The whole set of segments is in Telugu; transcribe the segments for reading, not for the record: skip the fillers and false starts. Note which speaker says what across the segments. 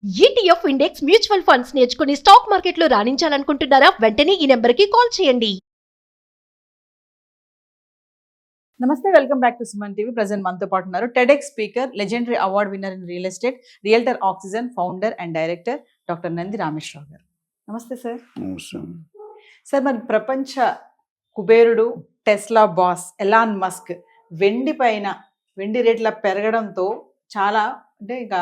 Speaker 1: ఈటీఎఫ్ ఇండెక్స్ మ్యూచువల్ ఫండ్స్ నేర్చుకుని స్టాక్ మార్కెట్లో రాణించాలనుకుంటున్నారా? వెంటనే ఈ నెంబర్కి కాల్ చేయండి.
Speaker 2: నమస్తే, welcome back to Suman TV. Present మనతో పాటు ఉన్నారు TEDx speaker, legendary award winner in real estate, realtor oxygen founder and director doctor Nandi Rameshwar Rao గారు. నమస్తే సార్. సార్, మరి ప్రపంచ కుబేరుడు టెస్లా బాస్ ఎలాన్ మస్క్ వెండి రేట్ల పెరగడంతో చాలా అంటే ఇంకా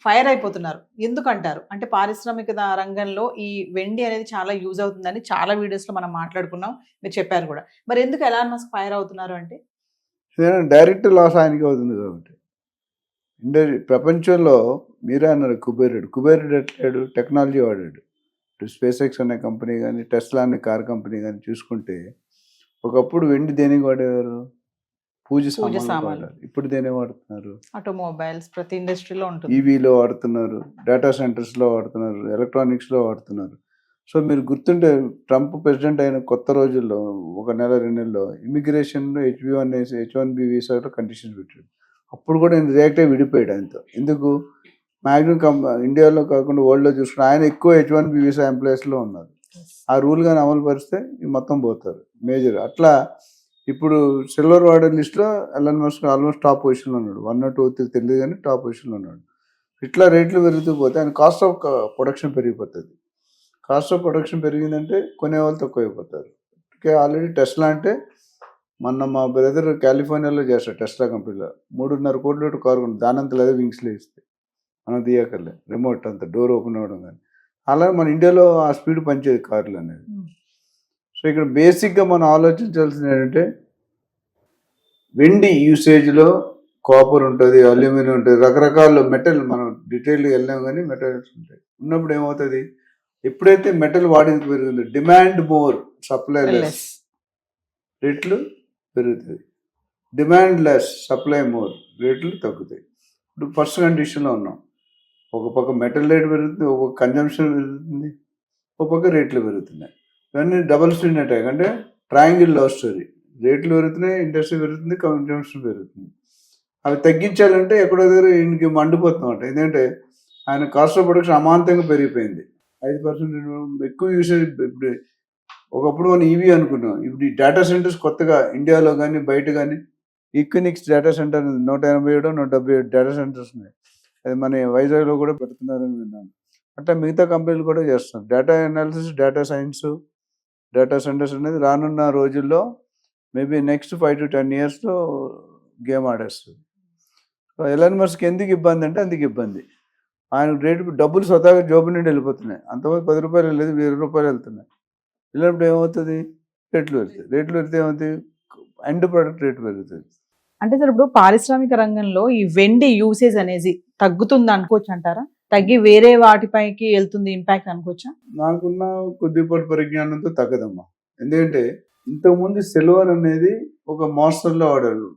Speaker 2: ఫైర్ అయిపోతున్నారు. ఎందుకంటారు అంటే పారిశ్రామిక రంగంలో ఈ వెండి అనేది చాలా యూజ్ అవుతుందని చాలా వీడియోస్లో మనం మాట్లాడుకున్నాం, మీరు చెప్పారు కూడా. మరి ఎందుకు ఎలాన్ మస్క్ ఫైర్ అవుతున్నారు అంటే
Speaker 3: డైరెక్ట్ లాస్ ఆయనకి అవుతుంది కాబట్టి. ప్రపంచంలో మీరే అన్నారు కుబేరుడు ఎట్లాడు టెక్నాలజీ వాడాడు. ఇప్పుడు స్పేస్ ఎక్స్ అనే కంపెనీ కానీ, టెస్లా అనే కార్ కంపెనీ కానీ చూసుకుంటే ఒకప్పుడు వెండి దేనికి వాడేవారు? పూజ సామాన్లు. ఇప్పుడు దేని వాడుతున్నారు?
Speaker 2: ఆటోమొబైల్స్, ప్రతి ఇండస్ట్రీలో ఉంటుంది.
Speaker 3: ఈవీలో వాడుతున్నారు, డేటా సెంటర్స్లో వాడుతున్నారు, ఎలక్ట్రానిక్స్లో వాడుతున్నారు. సో మీరు గుర్తుంటే ట్రంప్ ప్రెసిడెంట్ అయిన కొత్త రోజుల్లో ఒక నెల 2 నెలల్లో ఇమిగ్రేషన్లో H1B వీసాలో కండిషన్స్ పెట్టాడు. అప్పుడు కూడా ఆయన రియాక్ట్ అయ్యి విడిపోయాడు ఆయనతో. ఎందుకు? మ్యాక్సిమం ఇండియాలో కాకుండా వరల్డ్లో చూసుకుని ఆయన ఎక్కువ H1B వీసా ఎంప్లాయీస్లో ఉన్నారు. ఆ రూల్ కానీ అమలు పరిస్తే మొత్తం పోతారు మేజర్. అట్లా ఇప్పుడు సిల్వర్ వార్డర్ లిస్ట్లో ఎలాన్ మస్క్ ఆల్మోస్ట్ టాప్ పొజిషన్లో ఉన్నాడు. 1 or 2 తెలియదు కానీ టాప్ పొజిషన్లో ఉన్నాడు. ఇట్లా రేట్లు పెరుగుతూ పోతే ఆయన కాస్ట్ ఆఫ్ ప్రొడక్షన్ పెరిగిపోతుంది. కాస్ట్ ఆఫ్ ప్రొడక్షన్ పెరిగిందంటే కొనేవాళ్ళు తక్కువ అయిపోతారు. ఆల్రెడీ టెస్లా అంటే మా బ్రదర్ కాలిఫోర్నియాలో చేస్తాడు టెస్లా కంపెనీలో 3.5 కోట్ల కారు ఉంది. దానంత లేదా వింగ్స్లో ఇస్తే మనం తీయకర్లే, రిమోట్ అంత డోర్ ఓపెన్ అవ్వడం కానీ. అలా మన ఇండియాలో ఆ స్పీడ్ పనిచేది కార్లు అనేది. సో ఇక్కడ బేసిక్గా మనం ఆలోచించాల్సింది ఏంటంటే వెండి యూసేజ్లో కాపర్ ఉంటుంది, అల్యూమినియం ఉంటుంది, రకరకాల మెటల్. మనం డీటెయిల్గా వెళ్ళాం కానీ మెటల్స్ ఉంటాయి. ఉన్నప్పుడు ఏమవుతుంది? ఎప్పుడైతే మెటల్ వాడేది పెరుగుతుంది, డిమాండ్ మోర్, సప్లై లెస్, రేట్లు పెరుగుతుంది. డిమాండ్ లెస్, సప్లై మోర్, రేట్లు తగ్గుతాయి. ఇప్పుడు ఫస్ట్ కండిషన్లో ఉన్నాం. ఒక పక్క మెటల్ రేట్ పెరుగుతుంది, ఒక కన్జంప్షన్ పెరుగుతుంది, ఒక పక్క రేట్లు పెరుగుతున్నాయి. ఇవన్నీ డబల్ స్ట్రీన్ అటాక్ అంటే ట్రయాంగిల్ లవ్ స్టోరీ. రేట్లు పెరుగుతున్నాయి, ఇండస్ట్రీ పెరుగుతుంది, కన్జంప్షన్ పెరుగుతుంది. అవి తగ్గించాలంటే ఎక్కడో దగ్గర ఈయనకి మండిపోతుందన్నమాట. ఎందుకంటే ఆయన కాస్ట్ ఆఫ్ ప్రొడక్షన్ అమాంతంగా పెరిగిపోయింది. 5% ఎక్కువ యూసేజ్. ఇప్పుడు ఒకప్పుడు మనం ఈవీ అనుకున్నాం. ఇప్పుడు ఈ డేటా సెంటర్స్ కొత్తగా ఇండియాలో కానీ బయట కానీ ఈక్వినిక్స్ డేటా సెంటర్ 187 177 డేటా సెంటర్స్ ఉన్నాయి. అది మన వైజాగ్లో కూడా పెడుతున్నారని విన్నాను. అంటే మిగతా కంపెనీలు కూడా చేస్తున్నారు. Data analysis, data science, data centres అనేది రానున్న రోజుల్లో మేబీ నెక్స్ట్ 5 to 10 yearsలో గేమ్ ఆడేస్తుంది. సో ఎలాన్ మస్క్ ఎందుకు ఇబ్బంది అంటే అందుకు ఇబ్బంది. ఆయన రేటు డబ్బులు స్వతహాగా జోబు నుండి వెళ్ళిపోతున్నాయి. అంతమంది 10 రూపాయలు వెళ్ళేది 1000 రూపాయలు వెళ్తున్నాయి. వెళ్ళినప్పుడు ఏమవుతుంది? రేట్లు పెరుగుతాయి. రేట్లు పెరిగితే ఏమవుతుంది? ఎండ్ ప్రొడక్ట్ రేటు పెరుగుతుంది.
Speaker 2: అంటే సార్, ఇప్పుడు పారిశ్రామిక రంగంలో ఈ వెండి యూసేజ్ అనేది తగ్గుతుంది అనుకోవచ్చు అంటారా? తగ్గి వేరే వాటిపైకి వెళ్తుంది ఇంపాక్ట్ అనుకోవచ్చా?
Speaker 3: నాకున్న కొద్దిపాటి పరిజ్ఞానంతో తగ్గదమ్మా. ఎందుకంటే ఇంతకుముందు సిల్వర్ అనేది ఒక మోస్తరులో వాడారు,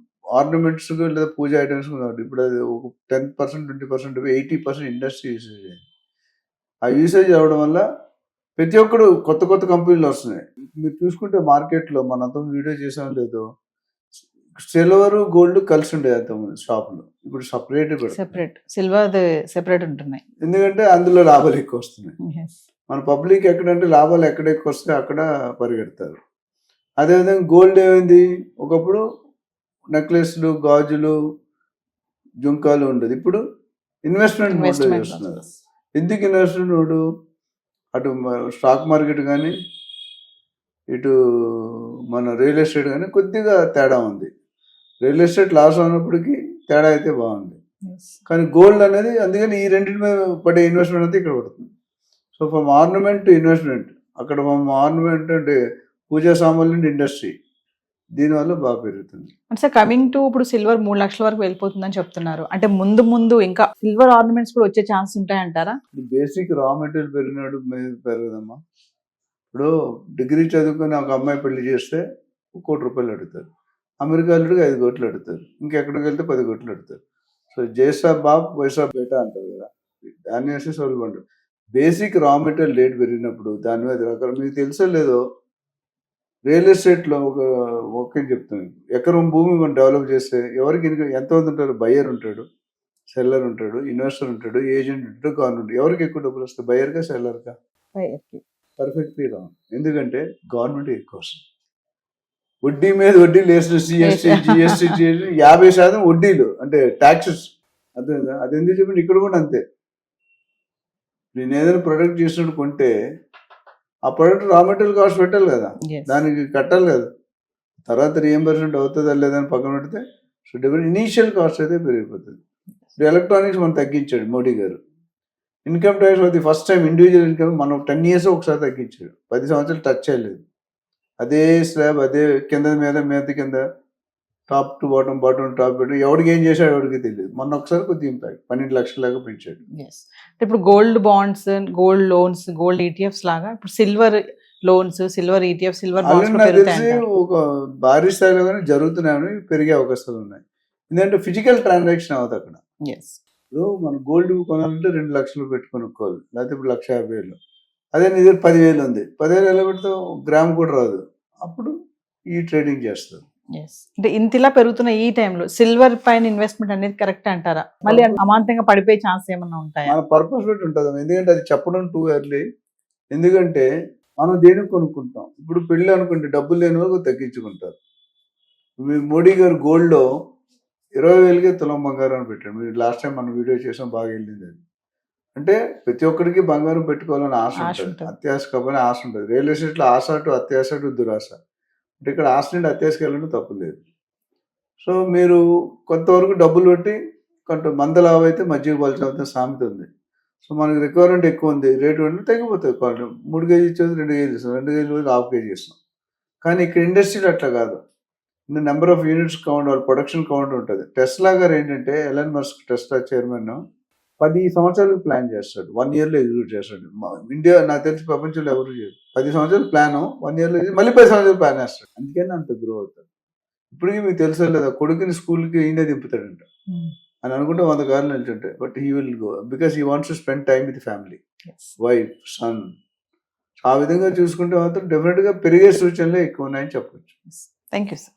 Speaker 3: ఆర్నమెంట్స్ లేదా పూజ ఐటమ్స్ వాడారు. ఇప్పుడు అది ఒక 10%, 20%, 80% ఇండస్ట్రీ యూసేజ్ అయింది. ఆ యూసేజ్ అవ్వడం వల్ల ప్రతి ఒక్కరు కొత్త కొత్త కంపెనీలు వస్తున్నాయి. మీరు చూసుకుంటే మార్కెట్లో మన అంత వీడియో చేసాం లేదో, సిల్వర్ గోల్డ్ కలిసి ఉండేది అంతకుముందు షాపులో. ఇప్పుడు
Speaker 2: సెపరేట్ సిల్వర్ సెపరేట్ ఉంటున్నాయి.
Speaker 3: ఎందుకంటే అందులో లాభాలు ఎక్కువ వస్తున్నాయి. మన పబ్లిక్ ఎక్కడంటే లాభాలు ఎక్కడ ఎక్కువ వస్తే అక్కడ పరిగెడతారు. అదేవిధంగా గోల్డ్ ఏమైంది? ఒకప్పుడు నెక్లెస్లు, గాజులు, జుంకాలు ఉండేది. ఇప్పుడు ఇన్వెస్ట్మెంట్ మోడ్ చేస్తున్నారు. ఎందుకు ఇన్వెస్ట్మెంట్ మోడ్? అటు స్టాక్ మార్కెట్ కానీ ఇటు మన రియల్ ఎస్టేట్ కానీ కొద్దిగా తేడా ఉంది. రియల్ ఎస్టేట్ లాస్ అయినప్పటికీ తేడా అయితే బాగుంది. కానీ గోల్డ్ అనేది అందుకని ఈ రెండింటి మీద పడే ఇన్వెస్ట్మెంట్ అంతా ఇక్కడ పడుతుంది. So from ornament to investment, అక్కడ ఫ్రమ్ ఆర్నమెంట్ అంటే పూజా సామాన్లు ఇండస్ట్రీ, దీనివల్ల బాగా పెరుగుతుంది.
Speaker 2: అంటే సార్, కమింగ్ టు ఇప్పుడు సిల్వర్ 3 లక్షల వరకు వెళ్ళిపోతుందని చెప్తున్నారు. అంటే ముందు ఇంకా సిల్వర్ ఆర్నమెంట్స్ కూడా వచ్చే ఛాన్స్ ఉంటాయంటారా?
Speaker 3: బేసిక్ రా మెటీరియల్ పెరిగినాడు పెరగదమ్మా. ఇప్పుడు డిగ్రీ చదువుకొని ఒక అమ్మాయి పెళ్లి చేస్తే 1 కోటి రూపాయలు అడుగుతారు. అమెరికా అల్లుడికి 5 కోట్లు అడుగుతారు. ఇంకెక్కడికి వెళ్తే 10 కోట్లు అడుగుతారు. సో జైసా బాప్ వైసా బేటా అంటారు కదా, దాన్ని వేసి సోల్బండు. బేసిక్ రా మెటీరియల్ రేట్ పెరిగినప్పుడు దాని మీద రకాల మీకు తెలుసో లేదో, రియల్ ఎస్టేట్లో ఒక చెప్తాను, ఎకరం భూమి మనం డెవలప్ చేస్తే ఎవరికి ఎంతమంది ఉంటారు? బయ్యర్ ఉంటాడు, సెల్లర్ ఉంటాడు, ఇన్వెస్టర్ ఉంటాడు, ఏజెంట్ ఉంటాడు, గవర్నమెంట్. ఎవరికి ఎక్కువ డబ్బులు వస్తాయి, బయర్గా సెల్లర్గా? Perfectly wrong. ఎందుకంటే గవర్నమెంట్ ఎక్కువ వస్తుంది. వడ్డీ మీద వడ్డీ లేసిన సిఎస్టీ జిఎస్టీ 50% వడ్డీలు అంటే ట్యాక్సెస్. అదే అది ఎందుకు చెప్పండి, ఇక్కడ కూడా అంతే. నేను ఏదైనా ప్రొడక్ట్ చేసినట్టు కొంటే ఆ ప్రొడక్ట్ రా మెటీరియల్ కాస్ట్ పెట్టాలి కదా, దానికి కట్టాలి కదా. తర్వాత రీఎంబర్స్మెంట్ అవుతుందా లేదని పక్కన పెడితే సో ఇనీషియల్ కాస్ట్ అయితే పెరిగిపోతుంది. ఇప్పుడు ఎలక్ట్రానిక్స్ మనం తగ్గించాడు మోడీ గారు. ఇన్కమ్ ట్యాక్స్ అది ఫస్ట్ టైం ఇండివిజువల్ ఇన్కమ్ మనం 10 years ఒకసారి తగ్గించాడు. 10 సంవత్సరాలు టచ్ చేయలేదు. అదే స్లాబ్, అదే కింద మీద కింద, top to bottom, bottom top పెట్టు. ఎవరికి ఏం చేశాడు ఎవరికి తెలియదు. మొన్న ఒకసారి కొద్దిగా ఇంపాక్ట్ 12 లక్షల లాగా పెంచాడు.
Speaker 2: ఇప్పుడు gold bonds, gold loans, gold ETFs లాగా ఇప్పుడు silver loans, silver ETF, silver bonds
Speaker 3: నాకు తెలిసి ఒక భారీ స్థాయిలో కానీ జరుగుతున్నాయని పెరిగే అవకాశాలు ఉన్నాయి. ఎందుకంటే ఫిజికల్ ట్రాన్సాక్షన్ అవుతుంది అక్కడ. ఇప్పుడు మనం గోల్డ్ కొనాలంటే 2 లక్షలు పెట్టుకొనుక్కోవాలి, లేకపోతే ఇప్పుడు 1,50,000. అదే నీ దగ్గర 10,000 ఉంది, 10,000 ఎలా పెడతావు? గ్రామ్ కూడా రాదు. అప్పుడు ఈ ట్రేడింగ్ చేస్తారు.
Speaker 2: అంటే ఇంతలా పెరుగుతున్న ఈ టైంలో సిల్వర్ పైన ఇన్వెస్ట్మెంట్ అనేది కరెక్ట్ అంటారా? మళ్ళీ అమాంతంగా పడిపోయే ఛాన్స్ ఏమన్నా ఉంటాయా?
Speaker 3: మన పర్పస్ పెట్టి ఉంటుంది. ఎందుకంటే అది చెప్పడం టూ ఎర్లీ. ఎందుకంటే మనం దేనికి కొనుక్కుంటాం. ఇప్పుడు పెళ్ళి అనుకుంటే డబ్బులు లేని వరకు తగ్గించుకుంటారు. మీ మోడీ గారు గోల్డ్లో 20,000కే తులం బంగారం అని పెట్టాడు. మీరు లాస్ట్ టైం మనం వీడియో చేసాం, బాగా వెళ్ళింది అది. అంటే ప్రతి ఒక్కరికి బంగారం పెట్టుకోవాలని ఆశ ఉంటుంది, అత్యాశ కాబట్టి ఆశ ఉంటుంది. రియల్ ఎస్టేట్లో ఆశ టు అత్యాశ టు దురాశ. అంటే ఇక్కడ ఆశ నుండి అత్యాశకి వెళ్ళడం తప్పు లేదు. సో మీరు కొంతవరకు డబ్బులు పెట్టి కొంత మంద లాభ అయితే మజ్జిగ పలచవుతున్న సామెత ఉంది. సో మనకి రిక్వైర్మెంట్ ఎక్కువ ఉంది, రేటు అంటే తగ్గిపోతుంది. 3 కేజీ ఇచ్చేది 2 కేజీ ఇస్తాం, 2 కేజీలు పోయి 1/2 కేజీ ఇస్తాం. కానీ ఇక్కడ ఇండస్ట్రీలో అట్లా కాదు. నెంబర్ ఆఫ్ యూనిట్స్ కౌంట్, వాళ్ళ ప్రొడక్షన్ కౌంట్ ఉంటుంది. టెస్లా గారు ఏంటంటే, ఎలన్ మస్క్ టెస్లా చైర్మన్ 10 సంవత్సరాలకు ప్లాన్ చేస్తాడు, 1 yearలో ఎగ్జిక్యూట్ చేస్తాడు. ఇండియా నాకు తెలిసి ప్రపంచంలో ఎవరు చేయరు. 10 సంవత్సరాలు ప్లాన్, 1 yearలో మళ్ళీ 10 సంవత్సరాలు ప్లాన్ వేస్తాడు. అందుకని అంత గ్రో అవుతాడు. ఇప్పటికీ మీకు తెలుసా లేదా, కొడుకుని స్కూల్కి ఈయనే దింపుతాడంట అని అనుకుంటే 100 కార్లు వెళ్తుంటాయి. But he will go because he wants to spend time with family, wife, son. ఆ విధంగా చూసుకుంటే మాత్రం డెఫినెట్గా పెరిగే సూచనలే ఎక్కువ ఉన్నాయని చెప్పవచ్చు.
Speaker 2: Thank you sir.